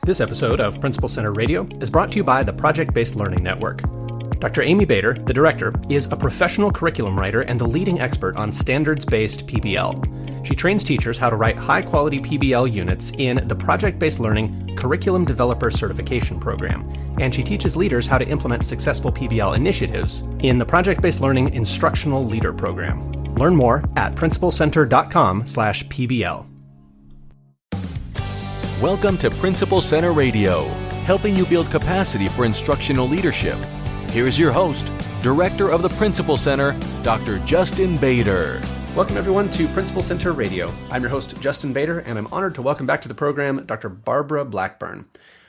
This episode of Principal Center Radio is brought to you by the Project-Based Learning Network. Dr. Amy Bader, the director, is a professional curriculum writer and the leading expert on standards-based PBL. She trains teachers how to write high-quality PBL units in the Project-Based Learning Curriculum Developer Certification Program, and she teaches leaders how to implement successful PBL initiatives in the Project-Based Learning Instructional Leader Program. Learn more at principalcenter.com/PBL. Welcome to Principal Center Radio, helping you build capacity for instructional leadership. Here's your host, Director of the Principal Center, Dr. Justin Bader. Welcome, everyone, to Principal Center Radio. I'm your host, Justin Bader, and I'm honored to welcome back to the program Dr. Barbara Blackburn.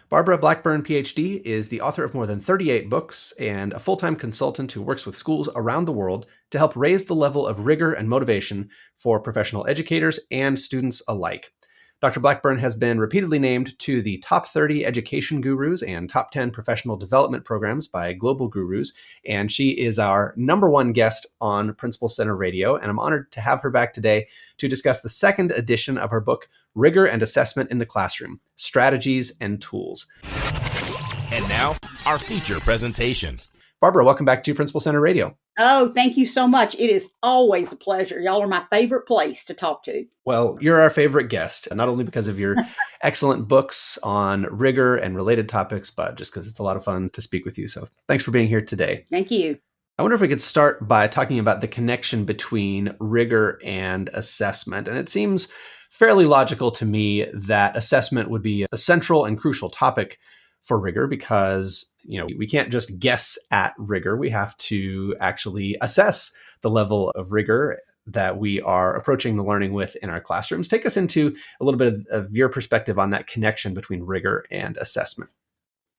Barbara Blackburn, PhD, is the author of more than 38 books and a full-time consultant who works with schools around the world to help raise the level of rigor and motivation for professional educators and students alike. Dr. Blackburn has been repeatedly named to the top 30 education gurus and top 10 professional development programs by global gurus, and she is our number one guest on Principal Center Radio, and I'm honored to have her back today to discuss the second edition of her book, Rigor and Assessment in the Classroom, Strategies and Tools. And now, our feature presentation. Barbara, welcome back to Principal Center Radio. Oh, thank you so much. It is always a pleasure. Y'all are my favorite place to talk to. Well, you're our favorite guest, not only because of your excellent books on rigor and related topics, but just because it's a lot of fun to speak with you. So thanks for being here today. Thank you. I wonder if we could start by talking about the connection between rigor and assessment. And it seems fairly logical to me that assessment would be a central and crucial topic for rigor because, we can't just guess at rigor. We have to actually assess the level of rigor that we are approaching the learning with in our classrooms. Take us into a little bit of your perspective on that connection between rigor and assessment.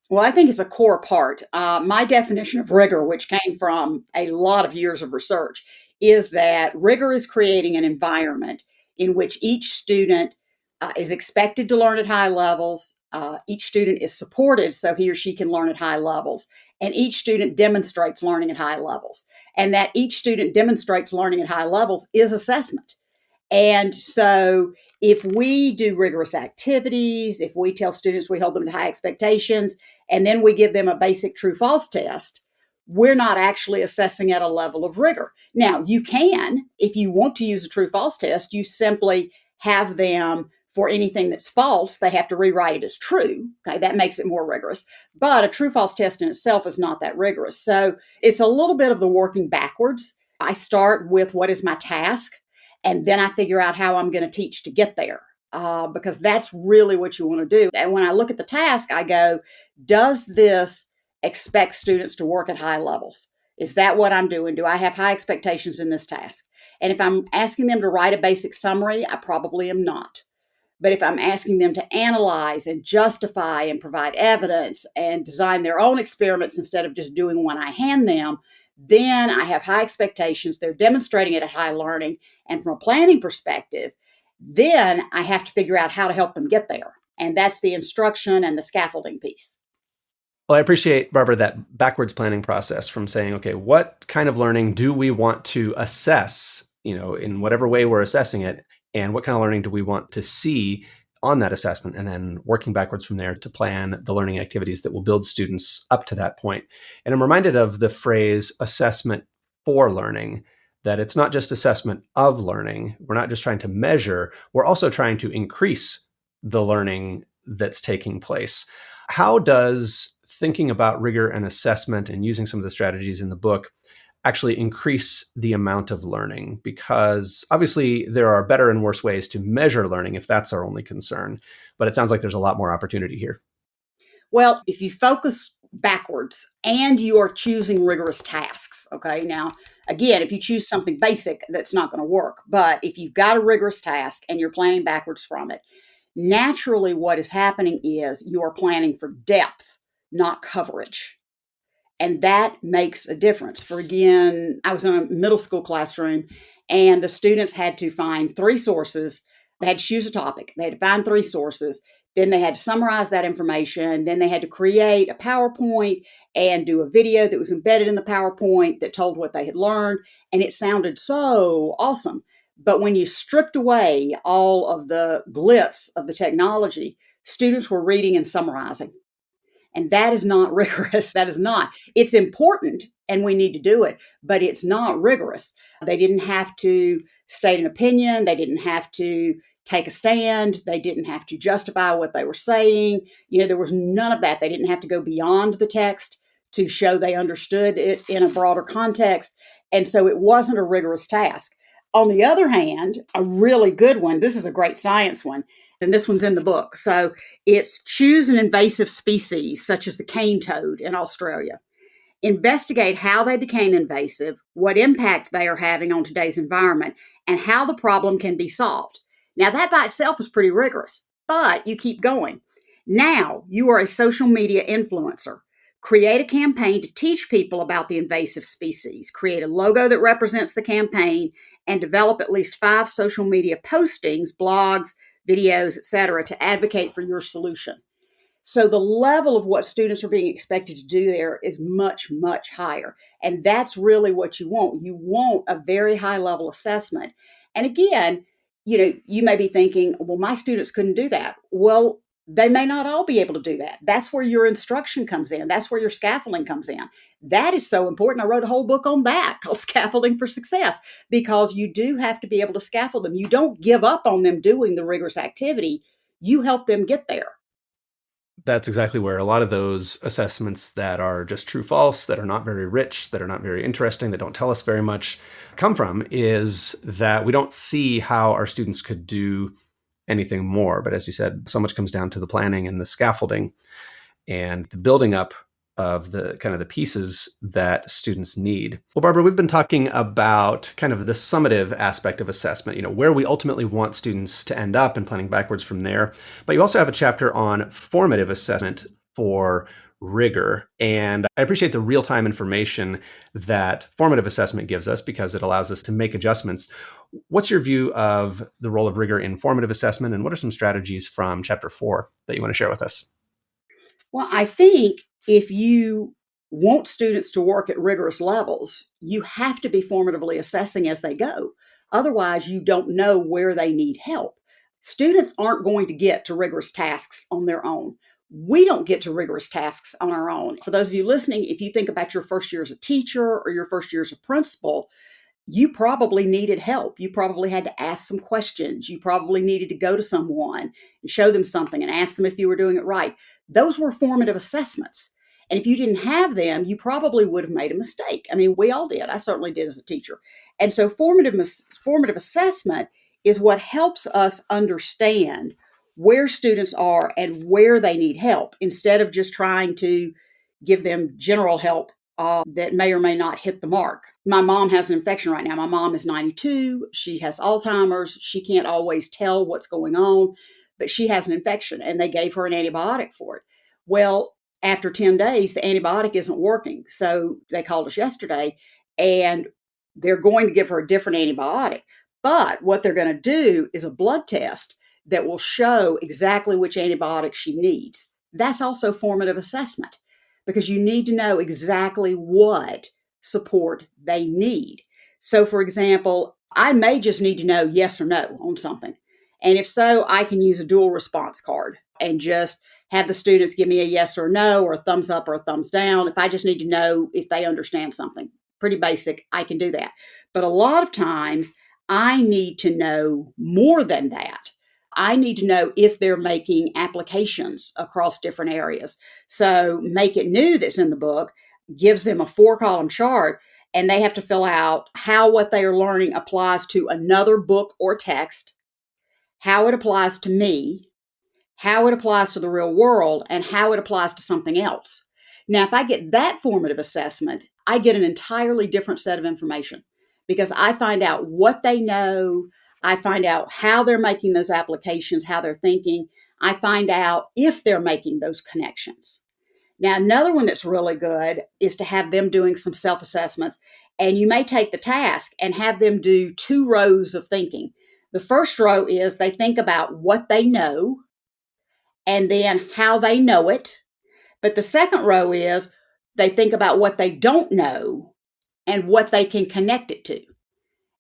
Well, I think it's a core part. My definition of rigor, which came from a lot of years of research, is that rigor is creating an environment in which each student is expected to learn at high levels. Each student is supported so he or she can learn at high levels. And each student demonstrates learning at high levels. And that each student demonstrates learning at high levels is assessment. And so if we do rigorous activities, if we tell students we hold them to high expectations, and then we give them a basic true-false test, we're not actually assessing at a level of rigor. Now, you can, if you want to use a true-false test, you simply have them, for anything that's false, they have to rewrite it as true. Okay, that makes it more rigorous. But a true-false test in itself is not that rigorous. So it's a little bit of the working backwards. I start with what is my task, and then I figure out how I'm going to teach to get there, because that's really what you want to do. And when I look at the task, I go, does this expect students to work at high levels? Is that what I'm doing? Do I have high expectations in this task? And if I'm asking them to write a basic summary, I probably am not. But if I'm asking them to analyze and justify and provide evidence and design their own experiments instead of just doing what I hand them, then I have high expectations. They're demonstrating it at high learning. And from a planning perspective, then I have to figure out how to help them get there. And that's the instruction and the scaffolding piece. Well, I appreciate, Barbara, that backwards planning process from saying, okay, what kind of learning do we want to assess, in whatever way we're assessing it? And what kind of learning do we want to see on that assessment? And then working backwards from there to plan the learning activities that will build students up to that point. And I'm reminded of the phrase assessment for learning, that it's not just assessment of learning. We're not just trying to measure, we're also trying to increase the learning that's taking place. How does thinking about rigor and assessment and using some of the strategies in the book actually increase the amount of learning? Because obviously there are better and worse ways to measure learning if that's our only concern, but it sounds like there's a lot more opportunity here. Well, if you focus backwards and you are choosing rigorous tasks, okay, now, again, if you choose something basic, that's not going to work. But if you've got a rigorous task and you're planning backwards from it, naturally what is happening is you are planning for depth, not coverage. And that makes a difference. For again, I was in a middle school classroom and the students had to find 3 sources. They had to choose a topic. They had to find 3 sources. Then they had to summarize that information. Then they had to create a PowerPoint and do a video that was embedded in the PowerPoint that told what they had learned. And it sounded so awesome. But when you stripped away all of the glitz of the technology, students were reading and summarizing. And that is not rigorous. That is not. It's important and we need to do it, but it's not rigorous. They didn't have to state an opinion. They didn't have to take a stand. They didn't have to justify what they were saying. There was none of that. They didn't have to go beyond the text to show they understood it in a broader context. And so it wasn't a rigorous task. On the other hand, a really good one, this is a great science one, and this one's in the book. So it's choose an invasive species, such as the cane toad in Australia. Investigate how they became invasive, what impact they are having on today's environment, and how the problem can be solved. Now, that by itself is pretty rigorous, but you keep going. Now, you are a social media influencer. Create a campaign to teach people about the invasive species. Create a logo that represents the campaign and develop at least 5 social media postings, blogs, videos, etc., to advocate for your solution. So the level of what students are being expected to do there is much, much higher. And that's really what you want. You want a very high level assessment. And again, you may be thinking, well, my students couldn't do that. Well, they may not all be able to do that. That's where your instruction comes in. That's where your scaffolding comes in. That is so important. I wrote a whole book on that called Scaffolding for Success, because you do have to be able to scaffold them. You don't give up on them doing the rigorous activity. You help them get there. That's exactly where a lot of those assessments that are just true false, that are not very rich, that are not very interesting, that don't tell us very much come from, is that we don't see how our students could do anything more. But as you said, so much comes down to the planning and the scaffolding and the building up of the kind of the pieces that students need. Well, Barbara, we've been talking about kind of the summative aspect of assessment, where we ultimately want students to end up and planning backwards from there. But you also have a chapter on formative assessment for rigor. And I appreciate the real-time information that formative assessment gives us because it allows us to make adjustments. What's your view of the role of rigor in formative assessment, and what are some strategies from chapter 4 that you want to share with us? Well, I think if you want students to work at rigorous levels, you have to be formatively assessing as they go. Otherwise, you don't know where they need help. Students aren't going to get to rigorous tasks on their own. We don't get to rigorous tasks on our own. For those of you listening, if you think about your first year as a teacher or your first year as a principal, you probably needed help. You probably had to ask some questions. You probably needed to go to someone and show them something and ask them if you were doing it right. Those were formative assessments. And if you didn't have them, you probably would have made a mistake. I mean, we all did. I certainly did as a teacher. And so formative assessment is what helps us understand where students are and where they need help, instead of just trying to give them general help that may or may not hit the mark. My mom has an infection right now. My mom is 92. She has Alzheimer's. She can't always tell what's going on, but she has an infection and they gave her an antibiotic for it. Well, after 10 days, the antibiotic isn't working. So they called us yesterday and they're going to give her a different antibiotic. But what they're going to do is a blood test that will show exactly which antibiotic she needs. That's also formative assessment, because you need to know exactly what support they need. So, for example, I may just need to know yes or no on something. And if so, I can use a dual response card and just have the students give me a yes or no, or a thumbs up or a thumbs down. If I just need to know if they understand something, pretty basic, I can do that. But a lot of times I need to know more than that. I need to know if they're making applications across different areas. So Make It New, that's in the book, gives them a 4-column chart, and they have to fill out how what they are learning applies to another book or text, how it applies to me, how it applies to the real world, and how it applies to something else. Now, if I get that formative assessment, I get an entirely different set of information, because I find out what they know. I find out how they're making those applications, how they're thinking. I find out if they're making those connections. Now, another one that's really good is to have them doing some self-assessments. And you may take the task and have them do 2 rows of thinking. The first row is they think about what they know and then how they know it. But the second row is they think about what they don't know and what they can connect it to.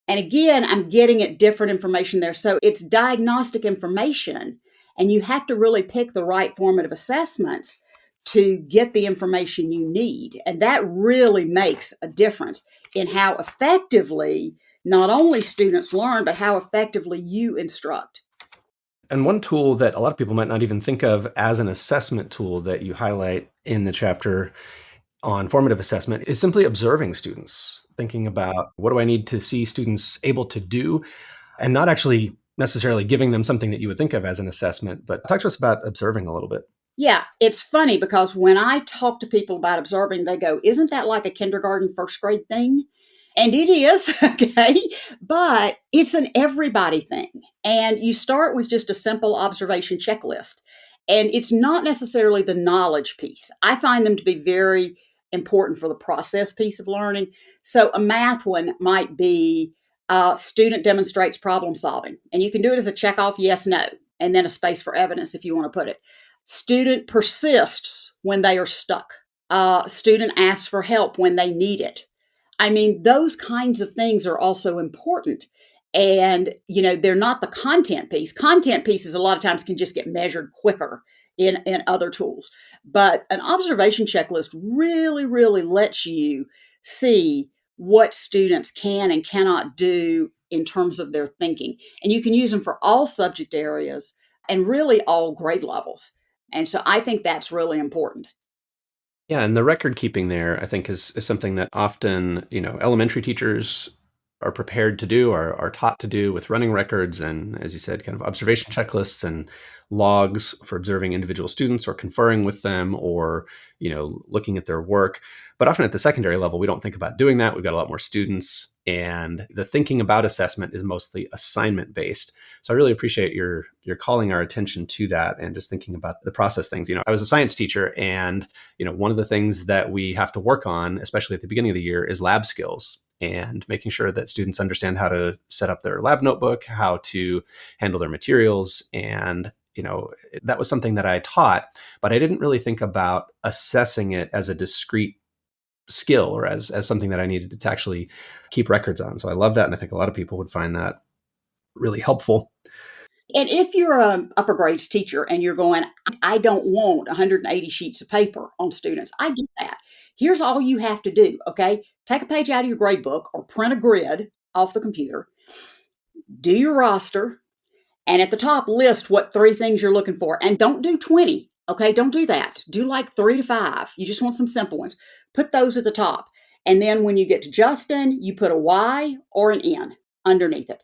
And again, I'm getting at different information there. So it's diagnostic information. And you have to really pick the right formative assessments to get the information you need. And that really makes a difference in how effectively not only students learn, but how effectively you instruct. And one tool that a lot of people might not even think of as an assessment tool that you highlight in the chapter on formative assessment is simply observing students, thinking about what do I need to see students able to do, and not actually necessarily giving them something that you would think of as an assessment, but talk to us about observing a little bit. Yeah, it's funny because when I talk to people about observing, they go, "Isn't that like a kindergarten, first grade thing?" And it is, okay, but it's an everybody thing. And you start with just a simple observation checklist. And it's not necessarily the knowledge piece. I find them to be very important for the process piece of learning. So a math one might be student demonstrates problem solving. And you can do it as a check off yes, no, and then a space for evidence if you want to put it. Student persists when they are stuck. Student asks for help when they need it. I mean, those kinds of things are also important. And, they're not the content piece. Content pieces a lot of times can just get measured quicker in other tools. But an observation checklist really, really lets you see what students can and cannot do in terms of their thinking. And you can use them for all subject areas and really all grade levels. And so I think that's really important. Yeah, and the record keeping there, I think, is something that often, elementary teachers are prepared to do, are taught to do with running records and, as you said, kind of observation checklists and logs for observing individual students or conferring with them or, looking at their work. But often at the secondary level, we don't think about doing that. We've got a lot more students, and the thinking about assessment is mostly assignment based. So I really appreciate your calling our attention to that and just thinking about the process things. I was a science teacher, and one of the things that we have to work on, especially at the beginning of the year, is lab skills and making sure that students understand how to set up their lab notebook, how to handle their materials. And, that was something that I taught, but I didn't really think about assessing it as a discrete skill or as something that I needed to actually keep records on. So I love that. And I think a lot of people would find that really helpful. And if you're an upper grades teacher and you're going, I don't want 180 sheets of paper on students, I get that. Here's all you have to do, okay? Take a page out of your grade book or print a grid off the computer, do your roster, and at the top list what 3 things you're looking for. And don't do 20, okay? Don't do that. Do like 3 to 5. You just want some simple ones. Put those at the top. And then when you get to Justin, you put a Y or an N underneath it.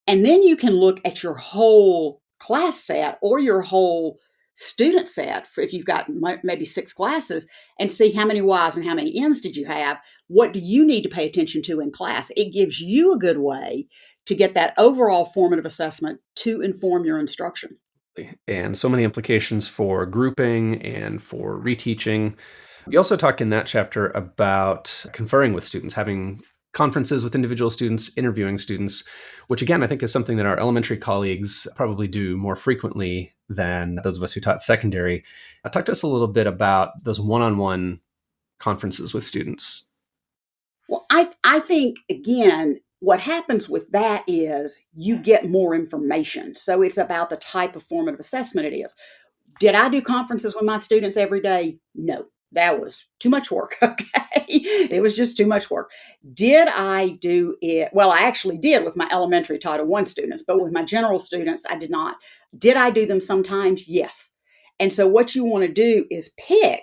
And then you can look at your whole class set or your whole student set for if you've got maybe 6 classes and see how many Y's and how many N's did you have. What do you need to pay attention to in class? It gives you a good way to get that overall formative assessment to inform your instruction. And so many implications for grouping and for reteaching. You also talk in that chapter about conferring with students, having conferences with individual students, interviewing students, which again, I think is something that our elementary colleagues probably do more frequently than those of us who taught secondary. Talk to us a little bit about those one-on-one conferences with students. Well, I think, again, what happens with that is you get more information. So it's about the type of formative assessment it is. Did I do conferences with my students every day? No, that was too much work. Okay. It was just too much work. Did I do it? Well, I actually did with my elementary Title I students, but with my general students, I did not. Did I do them sometimes? Yes. And so what you want to do is pick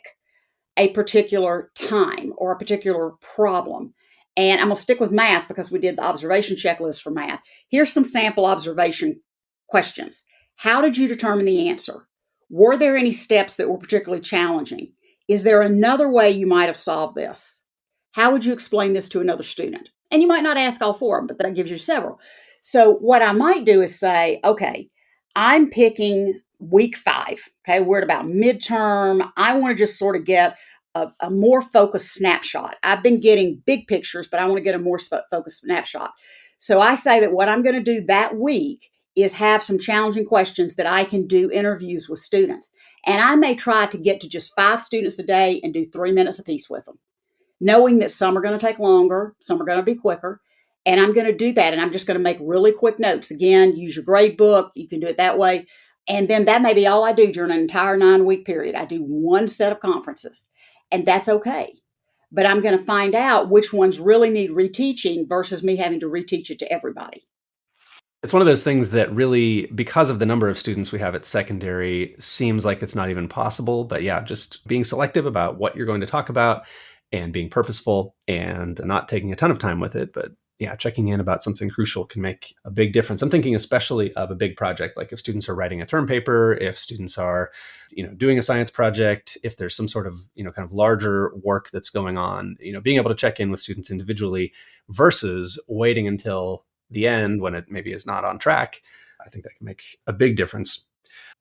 a particular time or a particular problem. And I'm going to stick with math because we did the observation checklist for math. Here's some sample observation questions. How did you determine the answer? Were there any steps that were particularly challenging? Is there another way you might have solved this? How would you explain this to another student? And you might not ask all 4 of them, but that gives you several. So what I might do is say, okay, I'm picking week 5. Okay, we're at about midterm. I want to just sort of get a more focused snapshot. I've been getting big pictures, but I want to get a more focused snapshot. So I say that what I'm going to do that week is have some challenging questions that I can do interviews with students. And I may try to get to just 5 students a day and do 3 minutes apiece with them, knowing that some are going to take longer, some are going to be quicker. And I'm going to do that. And I'm just going to make really quick notes. Again, use your grade book. You can do it that way. And then that may be all I do during an entire 9-week period. I do one set of conferences, and that's okay. But I'm going to find out which ones really need reteaching versus me having to reteach it to everybody. It's one of those things that really, because of the number of students we have at secondary, seems like it's not even possible. But yeah, just being selective about what you're going to talk about and being purposeful and not taking a ton of time with it. But yeah, checking in about something crucial can make a big difference. I'm thinking especially of a big project, like if students are writing a term paper, if students are, doing a science project, if there's some sort of, kind of larger work that's going on, being able to check in with students individually versus waiting until the end when it maybe is not on track. I think that can make a big difference.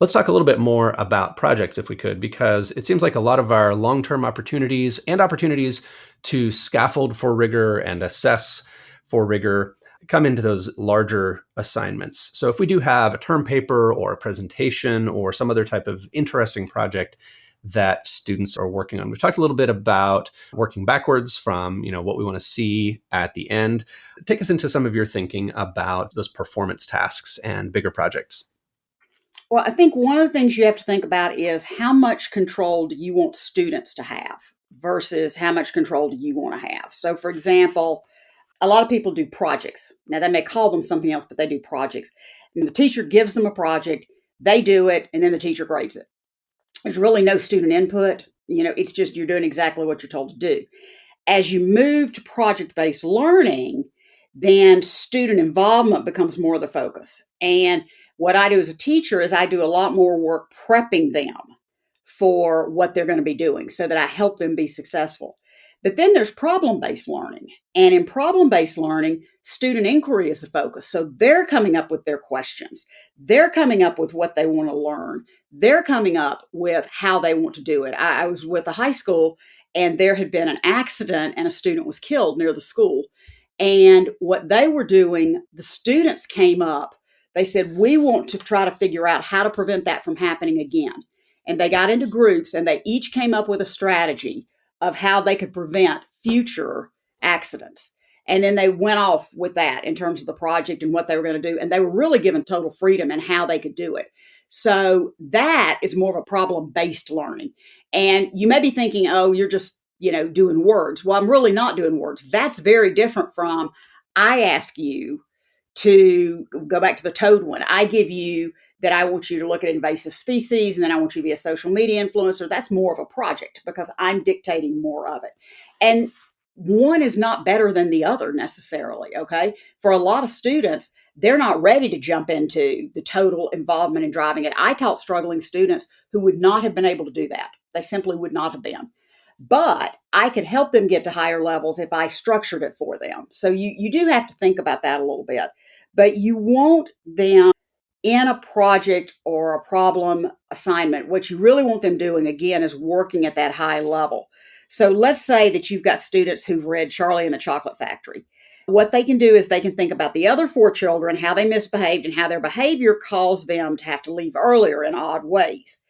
Let's talk a little bit more about projects if we could, because it seems like a lot of our long-term opportunities and opportunities to scaffold for rigor and assess for rigor come into those larger assignments. So if we do have a term paper or a presentation or some other type of interesting project that students are working on. We've talked a little bit about working backwards from, what we want to see at the end. Take us into some of your thinking about those performance tasks and bigger projects. Well, I think one of the things you have to think about is how much control do you want students to have versus how much control do you want to have. So, for example, a lot of people do projects. Now, they may call them something else, but they do projects. And the teacher gives them a project, they do it, and then the teacher grades it. There's really no student input. It's just you're doing exactly what you're told to do. As you move to project-based learning, then student involvement becomes more the focus. And what I do as a teacher is I do a lot more work prepping them for what they're going to be doing so that I help them be successful. But then there's problem-based learning. And in problem-based learning, student inquiry is the focus. So they're coming up with their questions. They're coming up with what they want to learn. They're coming up with how they want to do it. I was with a high school and there had been an accident and a student was killed near the school. And what they were doing, the students came up. They said, we want to try to figure out how to prevent that from happening again. And they got into groups and they each came up with a strategy of how they could prevent future accidents. And then they went off with that in terms of the project and what they were going to do. And they were really given total freedom in how they could do it. So that is more of a problem-based learning. And you may be thinking, oh, you're just, doing words. Well, I'm really not doing words. That's very different from I ask you to go back to the toad one. I give you that I want you to look at invasive species and then I want you to be a social media influencer. That's more of a project because I'm dictating more of it. And one is not better than the other necessarily, okay? For a lot of students, they're not ready to jump into the total involvement in driving it. I taught struggling students who would not have been able to do that. They simply would not have been. But I could help them get to higher levels if I structured it for them. So you do have to think about that a little bit. But you want them in a project or a problem assignment. What you really want them doing, again, is working at that high level. So let's say that you've got students who've read Charlie and the Chocolate Factory. What they can do is they can think about the other 4 children, how they misbehaved, and how their behavior caused them to have to leave earlier in odd ways.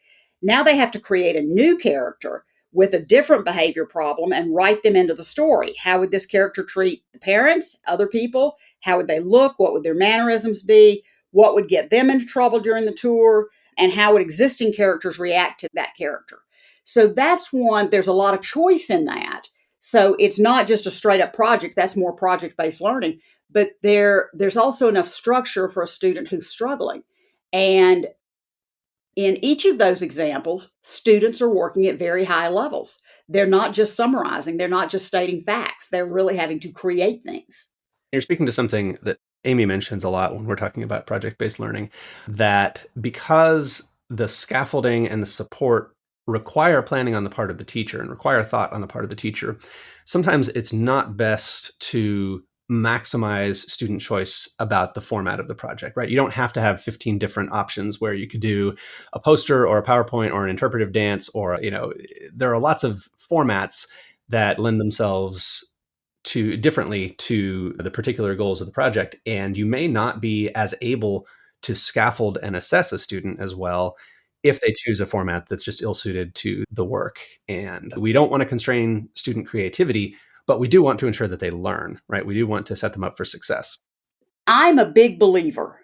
Now they have to create a new character with a different behavior problem and write them into the story. How would this character treat the parents, other people? How would they look? What would their mannerisms be? What would get them into trouble during the tour? And how would existing characters react to that character? So that's one, there's a lot of choice in that. So it's not just a straight up project, that's more project-based learning, but there's also enough structure for a student who's struggling. And in each of those examples, students are working at very high levels. They're not just summarizing, they're not just stating facts, they're really having to create things. You're speaking to something that Amy mentions a lot when we're talking about project-based learning, that because the scaffolding and the support require planning on the part of the teacher and require thought on the part of the teacher, sometimes it's not best to maximize student choice about the format of the project, right? You don't have to have 15 different options where you could do a poster or a PowerPoint or an interpretive dance or, there are lots of formats that lend themselves to differently to the particular goals of the project. And you may not be as able to scaffold and assess a student as well if they choose a format that's just ill suited to the work. And we don't want to constrain student creativity, but we do want to ensure that they learn, right? We do want to set them up for success. I'm a big believer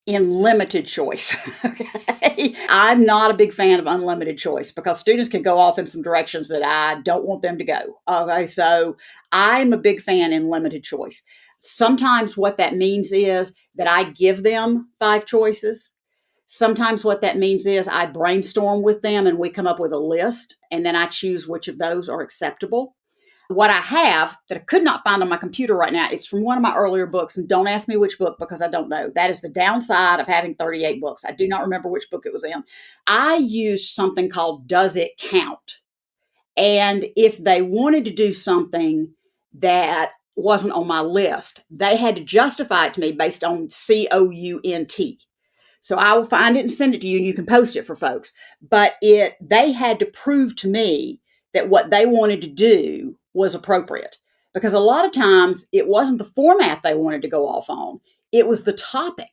in limited choice. Okay. I'm not a big fan of unlimited choice because students can go off in some directions that I don't want them to go. Okay. So I'm a big fan in limited choice. Sometimes what that means is that I give them 5 choices. Sometimes what that means is I brainstorm with them and we come up with a list, and then I choose which of those are acceptable. What I have that I could not find on my computer right now is from one of my earlier books. And don't ask me which book because I don't know. That is the downside of having 38 books. I do not remember which book it was in. I used something called Does It Count? And if they wanted to do something that wasn't on my list, they had to justify it to me based on COUNT. So I will find it and send it to you, and you can post it for folks. But they had to prove to me that what they wanted to do was appropriate. Because a lot of times it wasn't the format they wanted to go off on, it was the topic.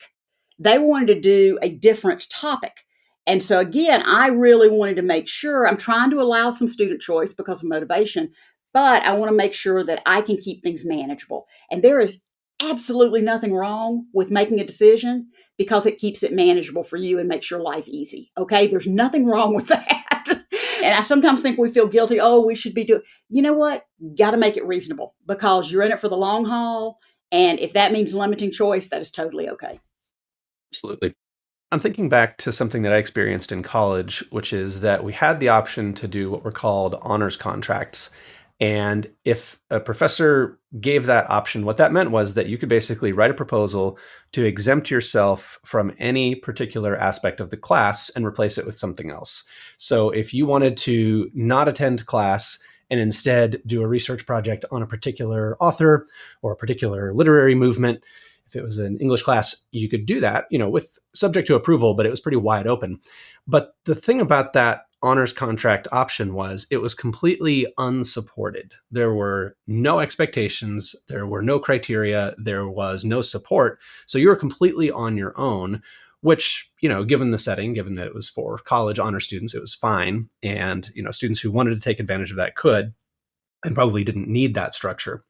They wanted to do a different topic. And so again, I really wanted to make sure I'm trying to allow some student choice because of motivation, but I want to make sure that I can keep things manageable. And there is absolutely nothing wrong with making a decision because it keeps it manageable for you and makes your life easy. Okay. There's nothing wrong with that. And I sometimes think we feel guilty. Oh, we should be doing, you know what? Got to make it reasonable because you're in it for the long haul. And if that means limiting choice, that is totally okay. Absolutely. I'm thinking back to something that I experienced in college, which is that we had the option to do what were called honors contracts. And if a professor gave that option, what that meant was that you could basically write a proposal to exempt yourself from any particular aspect of the class and replace it with something else. So if you wanted to not attend class and instead do a research project on a particular author or a particular literary movement, if it was an English class, you could do that, with subject to approval, but it was pretty wide open. But the thing about that honors contract option was it was completely unsupported. There were no expectations, there were no criteria, there was no support. So you were completely on your own, which, given the setting, given that it was for college honor students, it was fine. And, students who wanted to take advantage of that could and probably didn't need that structure.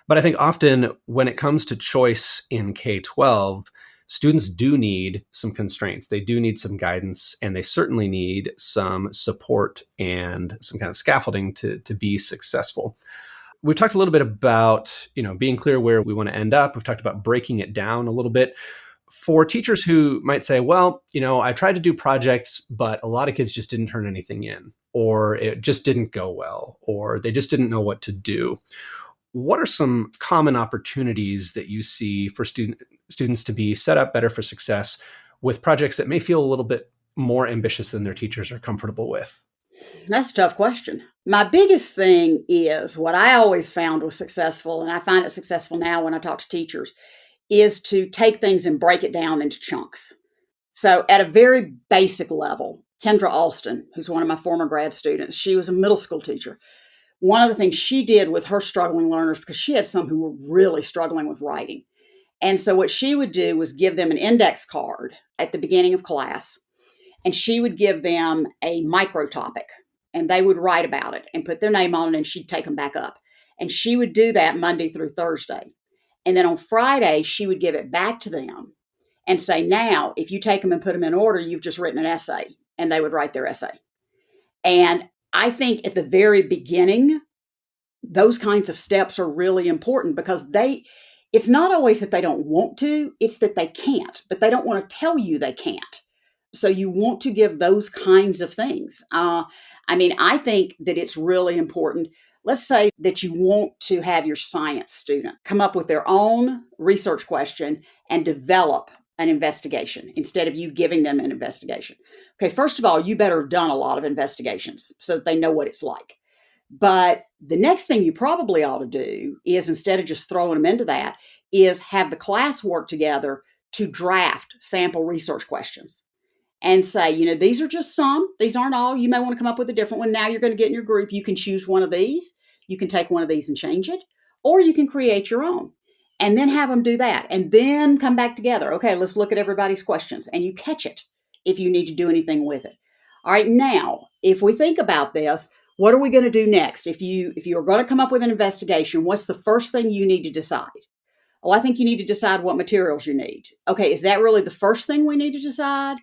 But I think often when it comes to choice in K-12, students do need some constraints. They do need some guidance, and they certainly need some support and some kind of scaffolding to be successful. We've talked a little bit about, being clear where we want to end up. We've talked about breaking it down a little bit. For teachers who might say, well, I tried to do projects, but a lot of kids just didn't turn anything in, or it just didn't go well, or they just didn't know what to do. What are some common opportunities that you see for students to be set up better for success with projects that may feel a little bit more ambitious than their teachers are comfortable with? That's a tough question. My biggest thing is what I always found was successful, and I find it successful now when I talk to teachers, is to take things and break it down into chunks. So at a very basic level, Kendra Alston, who's one of my former grad students, she was a middle school teacher. One of the things she did with her struggling learners, because she had some who were really struggling with writing. And so what she would do was give them an index card at the beginning of class, and she would give them a micro topic, and they would write about it and put their name on it, and she'd take them back up. And she would do that Monday through Thursday. And then on Friday, she would give it back to them and say, now, if you take them and put them in order, you've just written an essay. And they would write their essay. And I think at the very beginning, those kinds of steps are really important because it's not always that they don't want to, it's that they can't, but they don't want to tell you they can't. So you want to give those kinds of things. I think that it's really important. Let's say that you want to have your science student come up with their own research question and develop an investigation instead of you giving them an investigation. Okay, first of all, you better have done a lot of investigations so that they know what it's like. But the next thing you probably ought to do is, instead of just throwing them into that, is have the class work together to draft sample research questions and say, these are just some, these aren't all. You may want to come up with a different one. Now you're going to get in your group. You can choose one of these. You can take one of these and change it, or you can create your own and then have them do that and then come back together. Okay, let's look at everybody's questions, and you catch it if you need to do anything with it. All right, now, if we think about this, what are we going to do next? If you're going to come up with an investigation, what's the first thing you need to decide? Oh, I think you need to decide what materials you need. Okay, is that really the first thing we need to decide?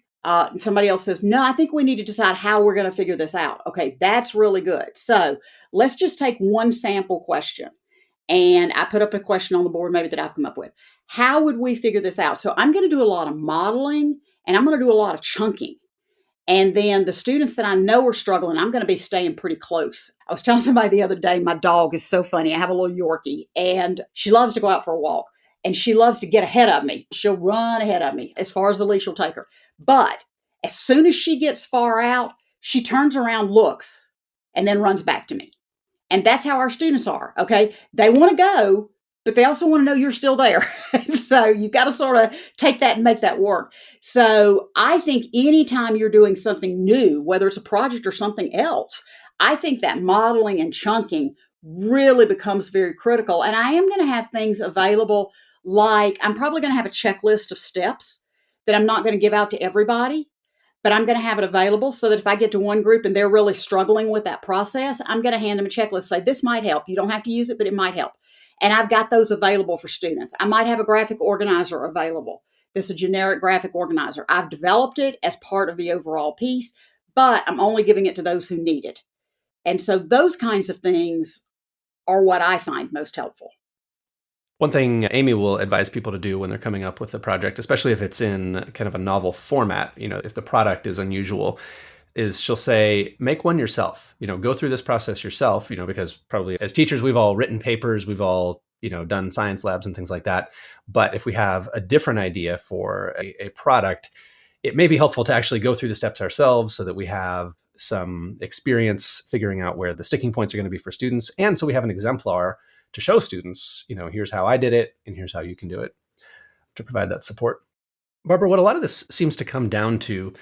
Somebody else says, no, I think we need to decide how we're going to figure this out. Okay, that's really good. So let's just take one sample question. And I put up a question on the board maybe that I've come up with. How would we figure this out? So I'm going to do a lot of modeling and I'm going to do a lot of chunking. And then the students that I know are struggling, I'm going to be staying pretty close. I was telling somebody the other day, my dog is so funny. I have a little Yorkie and she loves to go out for a walk and she loves to get ahead of me. She'll run ahead of me as far as the leash will take her. But as soon as she gets far out, she turns around, looks, and then runs back to me. And that's how our students are. Okay. They want to go, but they also want to know you're still there. So you've got to sort of take that and make that work. So I think anytime you're doing something new, whether it's a project or something else, I think that modeling and chunking really becomes very critical. And I am going to have things available, like I'm probably going to have a checklist of steps that I'm not going to give out to everybody, but I'm going to have it available so that if I get to one group and they're really struggling with that process, I'm going to hand them a checklist, say, this might help. You don't have to use it, but it might help. And I've got those available for students. I might have a graphic organizer available. This is a generic graphic organizer. I've developed it as part of the overall piece, but I'm only giving it to those who need it. And so those kinds of things are what I find most helpful. One thing Amy will advise people to do when they're coming up with a project, especially if it's in kind of a novel format, if the product is unusual, is she'll say, make one yourself, go through this process yourself, because probably as teachers, we've all written papers, we've all, done science labs and things like that. But if we have a different idea for a product, it may be helpful to actually go through the steps ourselves so that we have some experience figuring out where the sticking points are going to be for students. And so we have an exemplar to show students, here's how I did it and here's how you can do it, to provide that support. Barbara, what a lot of this seems to come down to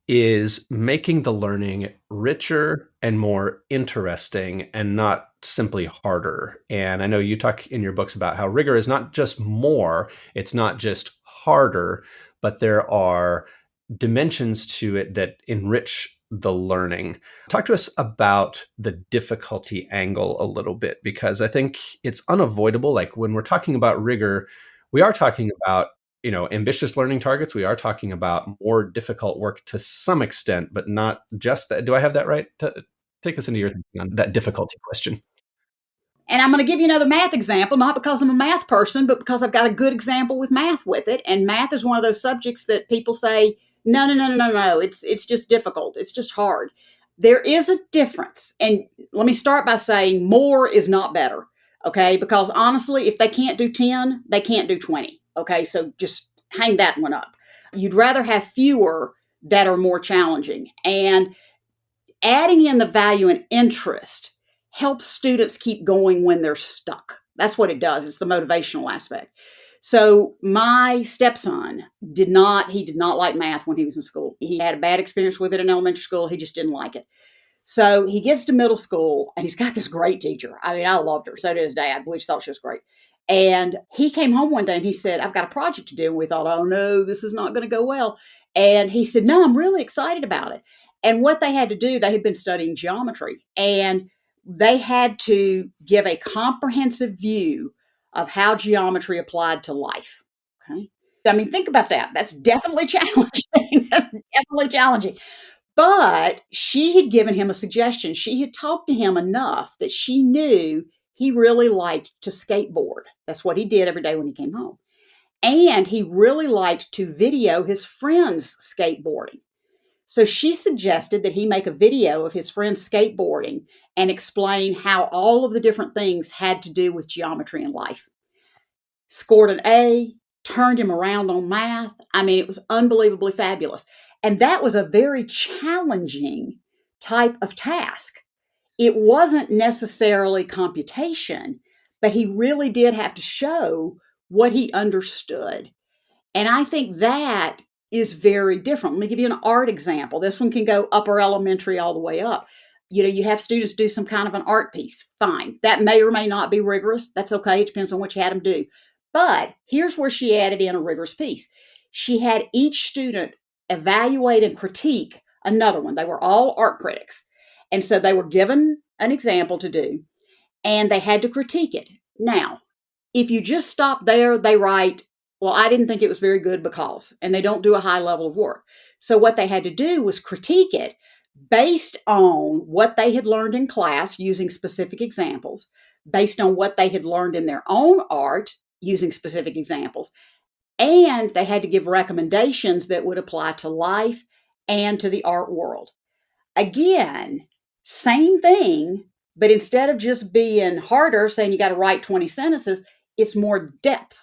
is making the learning richer and more interesting and not simply harder. And I know you talk in your books about how rigor is not just more, it's not just harder, but there are dimensions to it that enrich the learning. Talk to us about the difficulty angle a little bit, because I think it's unavoidable. Like when we're talking about rigor, we are talking about ambitious learning targets. We are talking about more difficult work to some extent, but not just that. Do I have that right? Take us into your thinking on that difficulty question. And I'm going to give you another math example, not because I'm a math person, but because I've got a good example with math with it. And math is one of those subjects that people say, no. It's just difficult. It's just hard. There is a difference. And let me start by saying more is not better. Okay. Because honestly, if they can't do 10, they can't do 20. Okay. So just hang that one up. You'd rather have fewer that are more challenging. And adding in the value and interest helps students keep going when they're stuck. That's what it does. It's the motivational aspect. So my stepson did not like math when he was in school. He had a bad experience with it in elementary school. He just didn't like it. So he gets to middle school and he's got this great teacher. I mean, I loved her. So did his dad. We just thought she was great. And he came home one day and he said, I've got a project to do. And we thought, oh no, this is not going to go well. And he said, no, I'm really excited about it. And what they had to do, they had been studying geometry and they had to give a comprehensive view of how geometry applied to life. Okay. I mean, think about that. That's definitely challenging. That's definitely challenging. But she had given him a suggestion. She had talked to him enough that she knew he really liked to skateboard. That's what he did every day when he came home. And he really liked to video his friends skateboarding. So she suggested that he make a video of his friends skateboarding and explain how all of the different things had to do with geometry and life. Scored an A, turned him around on math. I mean, it was unbelievably fabulous. And that was a very challenging type of task. It wasn't necessarily computation, but he really did have to show what he understood. And I think that is very different. Let me give you an art example. This one can go upper elementary all the way up. You have students do some kind of an art piece. Fine. That may or may not be rigorous. That's okay. It depends on what you had them do. But here's where she added in a rigorous piece. She had each student evaluate and critique another one. They were all art critics. And so they were given an example to do, and they had to critique it. Now, If you just stop there, they write, well, I didn't think it was very good because, and they don't do a high level of work. So what they had to do was critique it based on what they had learned in class using specific examples, based on what they had learned in their own art using specific examples, and they had to give recommendations that would apply to life and to the art world. Again, same thing, but instead of just being harder, saying you got to write 20 sentences, it's more depth.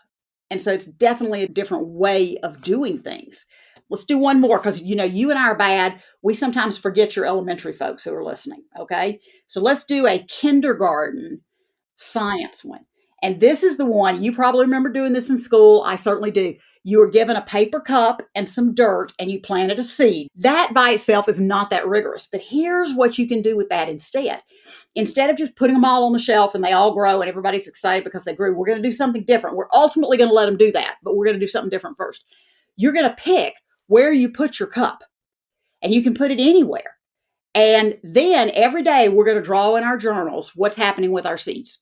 And so it's definitely a different way of doing things. Let's do one more because, you and I are bad. We sometimes forget your elementary folks who are listening. Okay. So let's do a kindergarten science one. And this is the one, you probably remember doing this in school. I certainly do. You were given a paper cup and some dirt and you planted a seed. That by itself is not that rigorous, but here's what you can do with that instead. Instead of just putting them all on the shelf and they all grow and everybody's excited because they grew, we're going to do something different. We're ultimately going to let them do that, but we're going to do something different first. You're going to pick where you put your cup, and you can put it anywhere. And then every day we're going to draw in our journals what's happening with our seeds.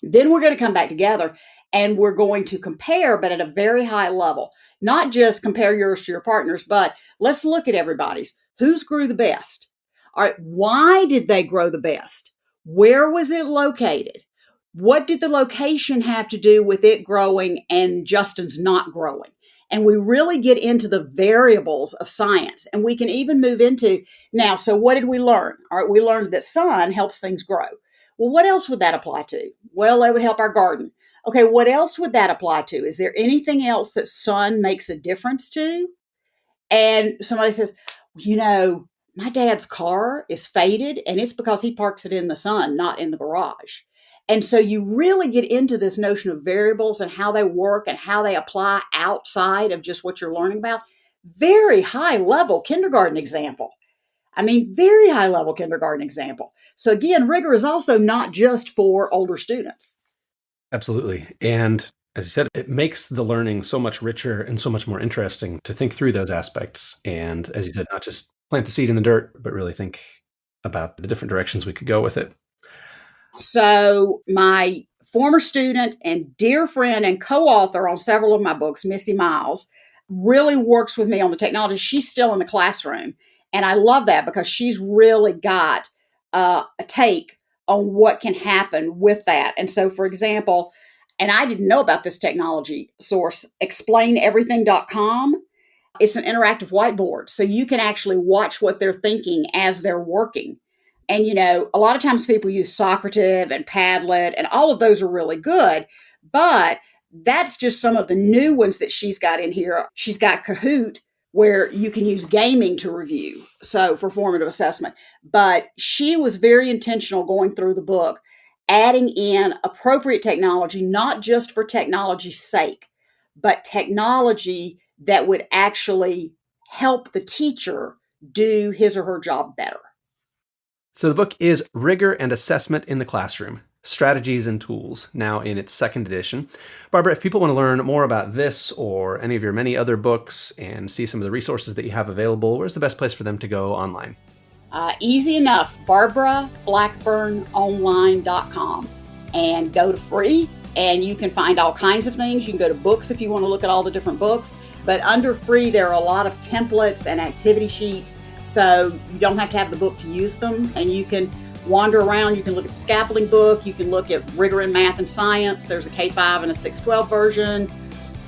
Then we're going to come back together and we're going to compare, but at a very high level. Not just compare yours to your partner's, but let's look at everybody's. Who's grew the best? All right, why did they grow the best? Where was it located? What did the location have to do with it growing and Justin's not growing? And we really get into the variables of science. And we can even move into, now, so what did we learn? All right, we learned that sun helps things grow. Well, what else would that apply to? Well, that would help our garden. Okay, what else would that apply to? Is there anything else that sun makes a difference to? And somebody says, my dad's car is faded and it's because he parks it in the sun, not in the garage. And so you really get into this notion of variables and how they work and how they apply outside of just what you're learning about. Very high level kindergarten example. Very high level kindergarten example. So again, rigor is also not just for older students. Absolutely. And as you said, it makes the learning so much richer and so much more interesting to think through those aspects. And as you said, not just plant the seed in the dirt, but really think about the different directions we could go with it. So my former student and dear friend and co-author on several of my books, Missy Miles, really works with me on the technology. She's still in the classroom. And I love that because she's really got a take on what can happen with that. And so, for example, and I didn't know about this technology source, explaineverything.com. It's an interactive whiteboard. So you can actually watch what they're thinking as they're working. And, a lot of times people use Socrative and Padlet, and all of those are really good. But that's just some of the new ones that she's got in here. She's got Kahoot, where you can use gaming to review, so for formative assessment. But she was very intentional going through the book, adding in appropriate technology, not just for technology's sake, but technology that would actually help the teacher do his or her job better. So the book is Rigor and Assessment in the Classroom, Strategies and Tools, now in its second edition. Barbara, if people want to learn more about this or any of your many other books and see some of the resources that you have available, where's the best place for them to go online? Easy enough, BarbaraBlackburnOnline.com, and go to free, and you can find all kinds of things. You can go to books if you want to look at all the different books, but under free, there are a lot of templates and activity sheets, so you don't have to have the book to use them, and you can wander around. You can look at the scaffolding book. You can look at Rigor in Math and Science. There's a K-5 and a 612 version.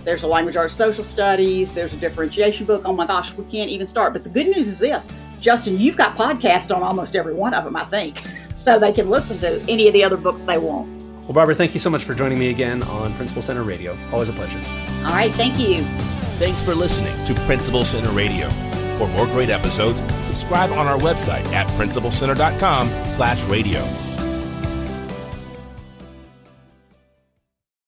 There's a Language Arts Social Studies. There's a differentiation book. Oh my gosh, we can't even start. But the good news is this, Justin, you've got podcasts on almost every one of them, I think, so they can listen to any of the other books they want. Well, Barbara, thank you so much for joining me again on Principal Center Radio. Always a pleasure. All right, thank you. Thanks for listening to Principal Center Radio. For more great episodes, subscribe on our website at principalcenter.com/radio.